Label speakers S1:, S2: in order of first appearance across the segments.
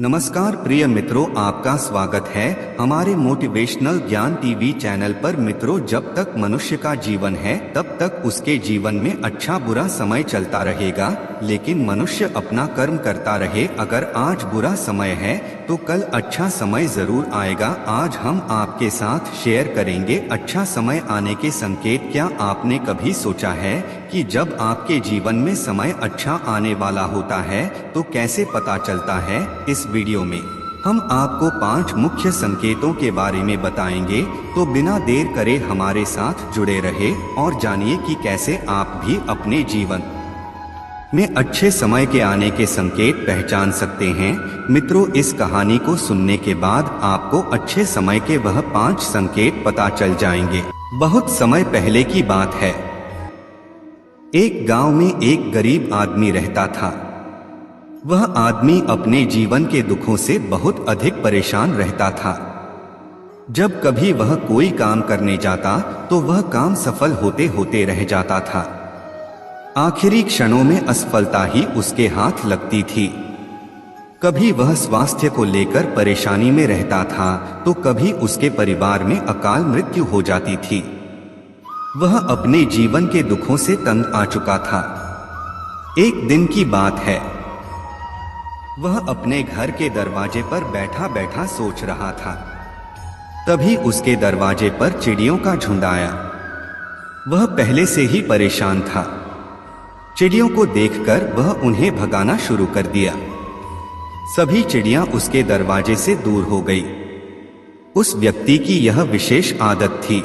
S1: नमस्कार प्रिय मित्रों, आपका स्वागत है हमारे मोटिवेशनल ज्ञान टीवी चैनल पर। मित्रों, जब तक मनुष्य का जीवन है तब तक उसके जीवन में अच्छा बुरा समय चलता रहेगा, लेकिन मनुष्य अपना कर्म करता रहे। अगर आज बुरा समय है तो कल अच्छा समय जरूर आएगा। आज हम आपके साथ शेयर करेंगे अच्छा समय आने के संकेत। क्या आपने कभी सोचा है कि जब आपके जीवन में समय अच्छा आने वाला होता है तो कैसे पता चलता है? इस वीडियो में हम आपको 5 मुख्य संकेतों के बारे में बताएंगे, तो बिना देर करे हमारे साथ जुड़े रहे और जानिए कि कैसे आप भी अपने जीवन में अच्छे समय के आने के संकेत पहचान सकते हैं। मित्रों, इस कहानी को सुनने के बाद आपको अच्छे समय के वह 5 संकेत पता चल जाएंगे। बहुत समय पहले की बात है। एक गांव में एक गरीब आदमी रहता था। वह आदमी अपने जीवन के दुखों से बहुत अधिक परेशान रहता था। जब कभी वह कोई काम करने जाता तो वह काम सफल होते होते रह जाता था। आखिरी क्षणों में असफलता ही उसके हाथ लगती थी। कभी वह स्वास्थ्य को लेकर परेशानी में रहता था तो कभी उसके परिवार में अकाल मृत्यु हो जाती थी। वह अपने जीवन के दुखों से तंग आ चुका था। एक दिन की बात है। वह अपने घर के दरवाजे पर बैठा बैठा सोच रहा था। तभी उसके दरवाजे पर चिड़ियों का झुंड आया। वह पहले से ही परेशान था। चिड़ियों को देखकर वह उन्हें भगाना शुरू कर दिया। सभी चिड़ियां उसके दरवाजे से दूर हो गई। उस व्यक्ति की यह विशेष आदत थी।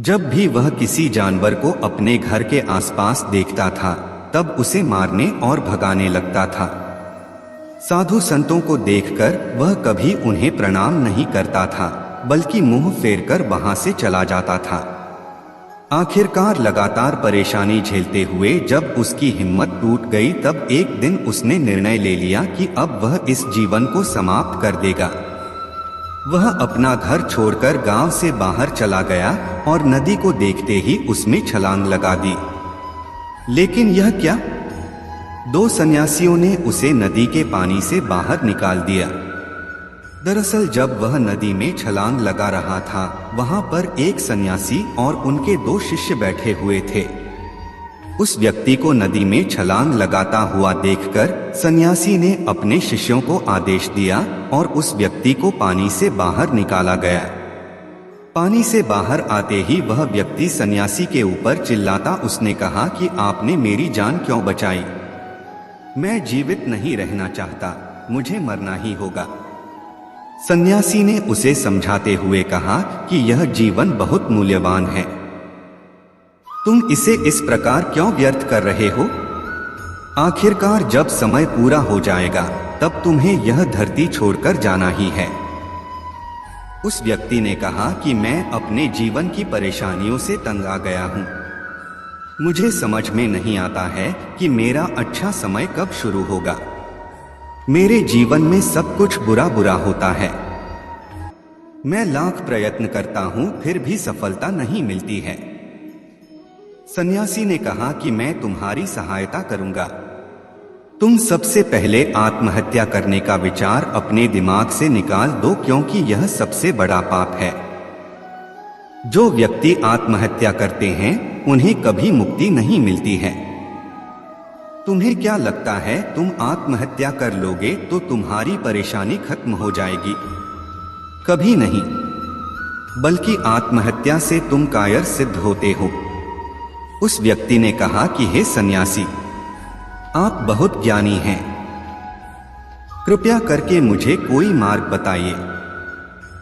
S1: जब भी वह किसी जानवर को अपने घर के आसपास देखता था तब उसे मारने और भगाने लगता था। साधु संतों को देखकर वह कभी उन्हें प्रणाम नहीं करता था, बल्कि मुंह फेरकर वहां से चला जाता था। आखिरकार लगातार परेशानी झेलते हुए जब उसकी हिम्मत टूट गई, तब एक दिन उसने निर्णय ले लिया कि अब वह इस जीवन को समाप्त कर देगा। वह अपना घर छोड़कर गांव से बाहर चला गया और नदी को देखते ही उसमें छलांग लगा दी। लेकिन यह क्या? 2 सन्यासियों ने उसे नदी के पानी से बाहर निकाल दिया। दरअसल जब वह नदी में छलांग लगा रहा था, वहां पर एक सन्यासी और उनके 2 शिष्य बैठे हुए थे। उस व्यक्ति को नदी में छलांग लगाता हुआ देखकर सन्यासी ने अपने शिष्यों को आदेश दिया और उस व्यक्ति को पानी से बाहर निकाला गया। पानी से बाहर आते ही वह व्यक्ति सन्यासी के ऊपर चिल्लाता उसने कहा कि आपने मेरी जान क्यों बचाई? मैं जीवित नहीं रहना चाहता, मुझे मरना ही होगा। सन्यासी ने उसे समझाते हुए कहा कि यह जीवन बहुत मूल्यवान है, तुम इसे इस प्रकार क्यों व्यर्थ कर रहे हो? आखिरकार जब समय पूरा हो जाएगा तब तुम्हें यह धरती छोड़कर जाना ही है। उस व्यक्ति ने कहा कि मैं अपने जीवन की परेशानियों से तंग आ गया हूं। मुझे समझ में नहीं आता है कि मेरा अच्छा समय कब शुरू होगा। मेरे जीवन में सब कुछ बुरा बुरा होता है। मैं लाख प्रयत्न करता हूं फिर भी सफलता नहीं मिलती है। सन्यासी ने कहा कि मैं तुम्हारी सहायता करूंगा। तुम सबसे पहले आत्महत्या करने का विचार अपने दिमाग से निकाल दो, क्योंकि यह सबसे बड़ा पाप है। जो व्यक्ति आत्महत्या करते हैं उन्हें कभी मुक्ति नहीं मिलती है। तुम्हें क्या लगता है तुम आत्महत्या कर लोगे तो तुम्हारी परेशानी खत्म हो जाएगी? कभी नहीं, बल्कि आत्महत्या से तुम कायर सिद्ध होते हो। उस व्यक्ति ने कहा कि हे सन्यासी, आप बहुत ज्ञानी हैं, कृपया करके मुझे कोई मार्ग बताइए।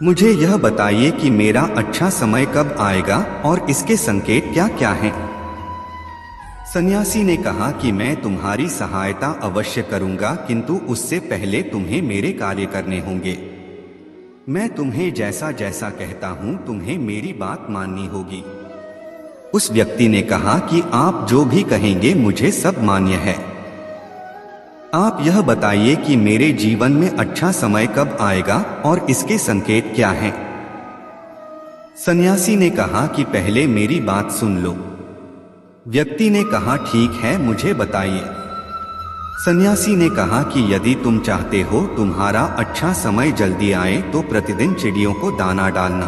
S1: मुझे यह बताइए कि मेरा अच्छा समय कब आएगा और इसके संकेत क्या क्या हैं। सन्यासी ने कहा कि मैं तुम्हारी सहायता अवश्य करूंगा, किंतु उससे पहले तुम्हें मेरे कार्य करने होंगे। मैं तुम्हें जैसा जैसा कहता हूं तुम्हें मेरी बात माननी होगी। उस व्यक्ति ने कहा कि आप जो भी कहेंगे मुझे सब मान्य है। आप यह बताइए कि मेरे जीवन में अच्छा समय कब आएगा और इसके संकेत क्या हैं। सन्यासी ने कहा कि पहले मेरी बात सुन लो। व्यक्ति ने कहा ठीक है, मुझे बताइए। सन्यासी ने कहा कि यदि तुम चाहते हो तुम्हारा अच्छा समय जल्दी आए तो प्रतिदिन चिड़ियों को दाना डालना।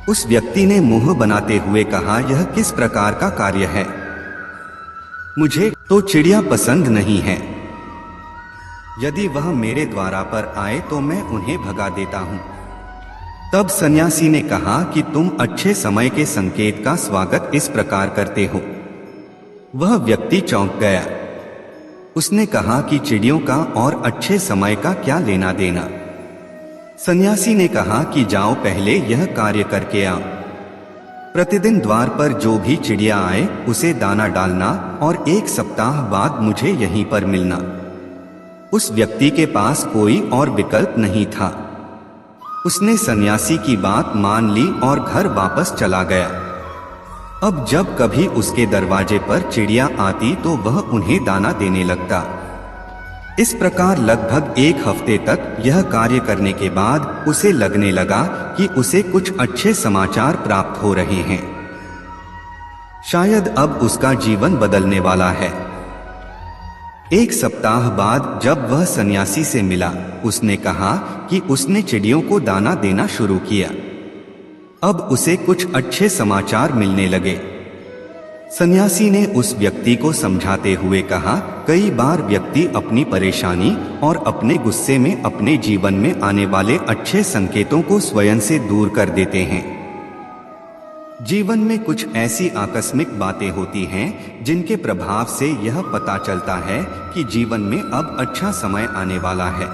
S1: उस व्यक्ति ने मुंह बनाते हुए कहा, यह किस प्रकार का कार्य है? मुझे तो चिड़िया पसंद नहीं है। यदि वह मेरे द्वारा पर आए तो मैं उन्हें भगा देता हूँ। तब सन्यासी ने कहा कि तुम अच्छे समय के संकेत का स्वागत इस प्रकार करते हो। वह व्यक्ति चौंक गया। उसने कहा कि चिड़ियों का और अच्छे समय का क्या लेना देना। सन्यासी ने कहा कि जाओ पहले यह कार्य करके आओ। प्रतिदिन द्वार पर जो भी चिड़िया आए उसे दाना डालना और 1 सप्ताह बाद मुझे यहीं पर मिलना। उस व्यक्ति के पास कोई और विकल्प नहीं था। उसने सन्यासी की बात मान ली और घर वापस चला गया। अब जब कभी उसके दरवाजे पर चिड़िया आती तो वह उन्हें दाना देने लगता। इस प्रकार लगभग 1 हफ्ते तक यह कार्य करने के बाद उसे लगने लगा कि उसे कुछ अच्छे समाचार प्राप्त हो रहे हैं। शायद अब उसका जीवन बदलने वाला है। 1 सप्ताह बाद जब वह सन्यासी से मिला, उसने कहा कि उसने चिड़ियों को दाना देना शुरू किया। अब उसे कुछ अच्छे समाचार मिलने लगे। सन्यासी ने उस व्यक्ति को समझाते हुए कहा, कई बार व्यक्ति अपनी परेशानी और अपने गुस्से में अपने जीवन में आने वाले अच्छे संकेतों को स्वयं से दूर कर देते हैं। जीवन में कुछ ऐसी आकस्मिक बातें होती हैं जिनके प्रभाव से यह पता चलता है कि जीवन में अब अच्छा समय आने वाला है।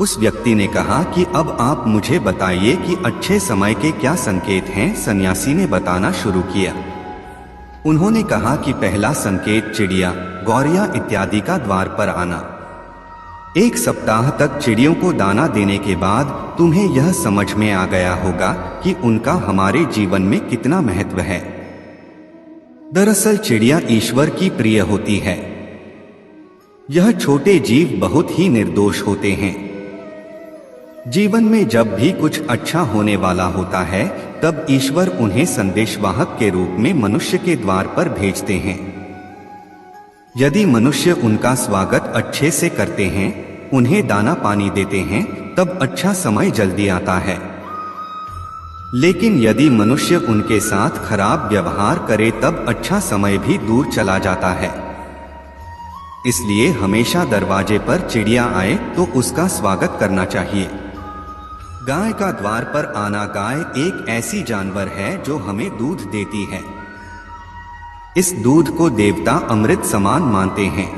S1: उस व्यक्ति ने कहा कि अब आप मुझे बताइए कि अच्छे समय के क्या संकेत हैं। सन्यासी ने बताना शुरू किया। उन्होंने कहा कि पहला संकेत चिड़िया, गौरैया इत्यादि का द्वार पर आना। 1 सप्ताह तक चिड़ियों को दाना देने के बाद तुम्हें यह समझ में आ गया होगा कि उनका हमारे जीवन में कितना महत्व है। दरअसल चिड़िया ईश्वर की प्रिय होती है। यह छोटे जीव बहुत ही निर्दोष होते हैं। जीवन में जब भी कुछ अच्छा होने वाला होता है तब ईश्वर उन्हें संदेशवाहक के रूप में मनुष्य के द्वार पर भेजते हैं। यदि मनुष्य उनका स्वागत अच्छे से करते हैं, उन्हें दाना पानी देते हैं, तब अच्छा समय जल्दी आता है। लेकिन यदि मनुष्य उनके साथ खराब व्यवहार करे तब अच्छा समय भी दूर चला जाता है। इसलिए हमेशा दरवाजे पर चिड़िया आए तो उसका स्वागत करना चाहिए। गाय का द्वार पर आना। गाय एक ऐसी जानवर है जो हमें दूध देती है। इस दूध को देवता अमृत समान मानते हैं।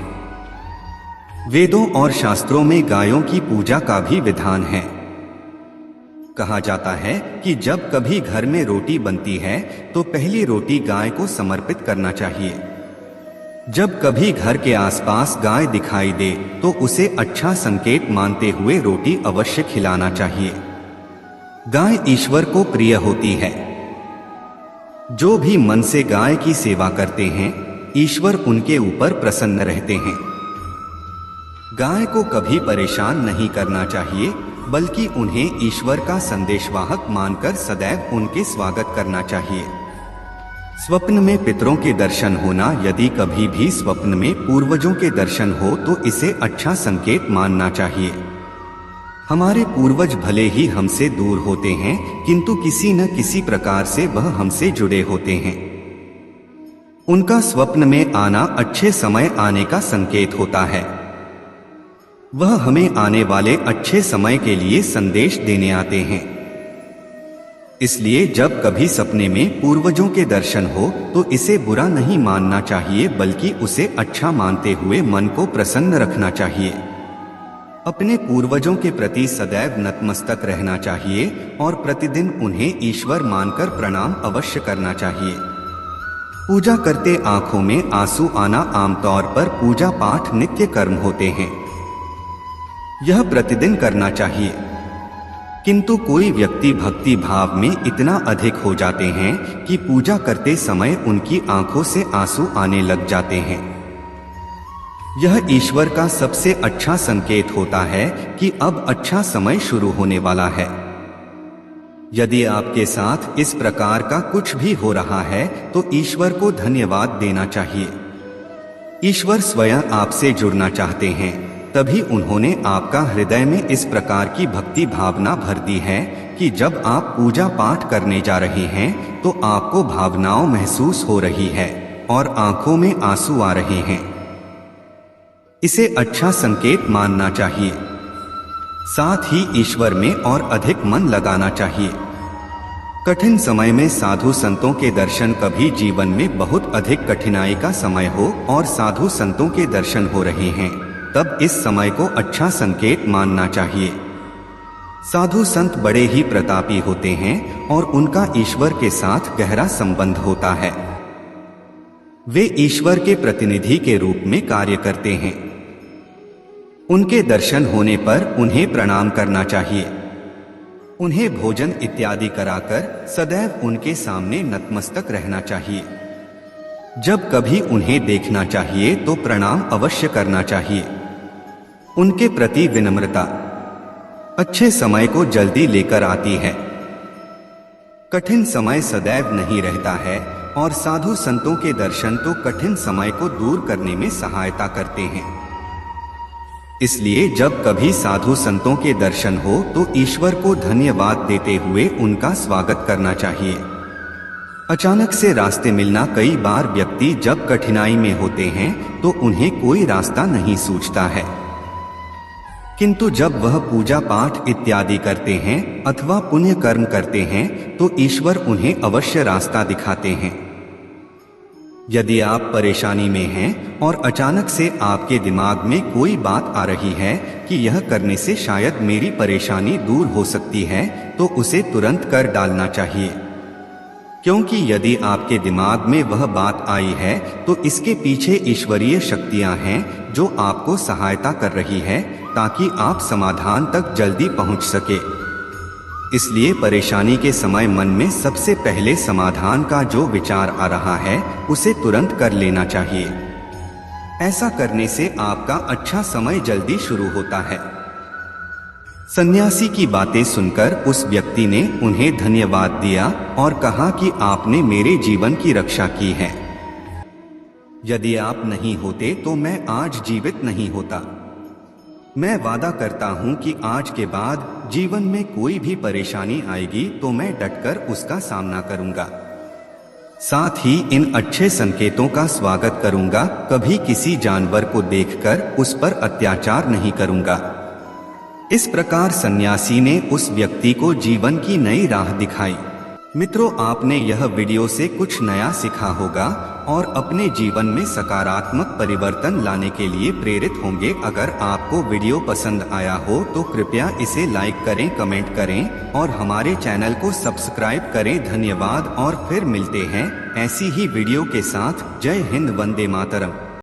S1: वेदों और शास्त्रों में गायों की पूजा का भी विधान है। कहा जाता है कि जब कभी घर में रोटी बनती है तो पहली रोटी गाय को समर्पित करना चाहिए। जब कभी घर के आसपास गाय दिखाई दे तो उसे अच्छा संकेत मानते हुए रोटी अवश्य खिलाना चाहिए। गाय ईश्वर को प्रिय होती है। जो भी मन से गाय की सेवा करते हैं, ईश्वर उनके ऊपर प्रसन्न रहते हैं। गाय को कभी परेशान नहीं करना चाहिए, बल्कि उन्हें ईश्वर का संदेशवाहक मानकर सदैव उनके स्वागत करना चाहिए। स्वप्न में पितरों के दर्शन होना। यदि कभी भी स्वप्न में पूर्वजों के दर्शन हो तो इसे अच्छा संकेत मानना चाहिए। हमारे पूर्वज भले ही हमसे दूर होते हैं, किंतु किसी न किसी प्रकार से वह हमसे जुड़े होते हैं। उनका स्वप्न में आना अच्छे समय आने का संकेत होता है। वह हमें आने वाले अच्छे समय के लिए संदेश देने आते हैं। इसलिए जब कभी सपने में पूर्वजों के दर्शन हो तो इसे बुरा नहीं मानना चाहिए, बल्कि उसे अच्छा मानते हुए मन को प्रसन्न रखना चाहिए। अपने पूर्वजों के प्रति सदैव नतमस्तक रहना चाहिए और प्रतिदिन उन्हें ईश्वर मानकर प्रणाम अवश्य करना चाहिए। पूजा करते आंखों में आंसू आना आमतौर पर पूजा पाठ नित्य कर्म होते हैं। यह प्रतिदिन करना चाहिए, किंतु कोई व्यक्ति भक्ति भाव में इतना अधिक हो जाते हैं कि पूजा करते समय उनकी आंखों से आंसू आने लग जाते हैं। यह ईश्वर का सबसे अच्छा संकेत होता है कि अब अच्छा समय शुरू होने वाला है। यदि आपके साथ इस प्रकार का कुछ भी हो रहा है तो ईश्वर को धन्यवाद देना चाहिए। ईश्वर स्वयं आपसे जुड़ना चाहते हैं, तभी उन्होंने आपका हृदय में इस प्रकार की भक्ति भावना भर दी है कि जब आप पूजा पाठ करने जा रहे हैं तो आपको भावनाओं महसूस हो रही है और आंखों में आंसू आ रहे हैं। इसे अच्छा संकेत मानना चाहिए। साथ ही ईश्वर में और अधिक मन लगाना चाहिए। कठिन समय में साधु संतों के दर्शन, कभी जीवन में बहुत अधिक कठिनाई का समय हो और साधु संतों के दर्शन हो रहे हैं, तब इस समय को अच्छा संकेत मानना चाहिए। साधु संत बड़े ही प्रतापी होते हैं और उनका ईश्वर के साथ गहरा संबंध होता है। वे ईश्वर के प्रतिनिधि के रूप में कार्य करते हैं। उनके दर्शन होने पर उन्हें प्रणाम करना चाहिए। उन्हें भोजन इत्यादि कराकर सदैव उनके सामने नतमस्तक रहना चाहिए। जब कभी उन्हें देखना चाहिए तो प्रणाम अवश्य करना चाहिए। उनके प्रति विनम्रता अच्छे समय को जल्दी लेकर आती है। कठिन समय सदैव नहीं रहता है और साधु संतों के दर्शन तो कठिन समय को दूर करने में सहायता करते हैं। इसलिए जब कभी साधु संतों के दर्शन हो तो ईश्वर को धन्यवाद देते हुए उनका स्वागत करना चाहिए। अचानक से रास्ते मिलना, कई बार व्यक्ति जब कठिनाई में होते हैं तो उन्हें कोई रास्ता नहीं सूझता है, किंतु जब वह पूजा पाठ इत्यादि करते हैं अथवा पुण्य कर्म करते हैं तो ईश्वर उन्हें अवश्य रास्ता दिखाते हैं। यदि आप परेशानी में हैं और अचानक से आपके दिमाग में कोई बात आ रही है कि यह करने से शायद मेरी परेशानी दूर हो सकती है, तो उसे तुरंत कर डालना चाहिए। क्योंकि यदि आपके दिमाग में वह बात आई है तो इसके पीछे ईश्वरीय शक्तियां हैं जो आपको सहायता कर रही है ताकि आप समाधान तक जल्दी पहुंच सके। इसलिए परेशानी के समय मन में सबसे पहले समाधान का जो विचार आ रहा है उसे तुरंत कर लेना चाहिए। ऐसा करने से आपका अच्छा समय जल्दी शुरू होता है। सन्यासी की बातें सुनकर उस व्यक्ति ने उन्हें धन्यवाद दिया और कहा कि आपने मेरे जीवन की रक्षा की है। यदि आप नहीं होते तो मैं आज जीवित नहीं होता। मैं वादा करता हूं कि आज के बाद जीवन में कोई भी परेशानी आएगी तो मैं डटकर उसका सामना करूंगा। साथ ही इन अच्छे संकेतों का स्वागत करूंगा। कभी किसी जानवर को देखकर उस पर अत्याचार नहीं करूंगा। इस प्रकार सन्यासी ने उस व्यक्ति को जीवन की नई राह दिखाई। मित्रों, आपने यह वीडियो से कुछ नया सीखा होगा और अपने जीवन में सकारात्मक परिवर्तन लाने के लिए प्रेरित होंगे। अगर आपको वीडियो पसंद आया हो तो कृपया इसे लाइक करें, कमेंट करें और हमारे चैनल को सब्सक्राइब करें। धन्यवाद और फिर मिलते हैं ऐसी ही वीडियो के साथ। जय हिंद, वंदे मातरम।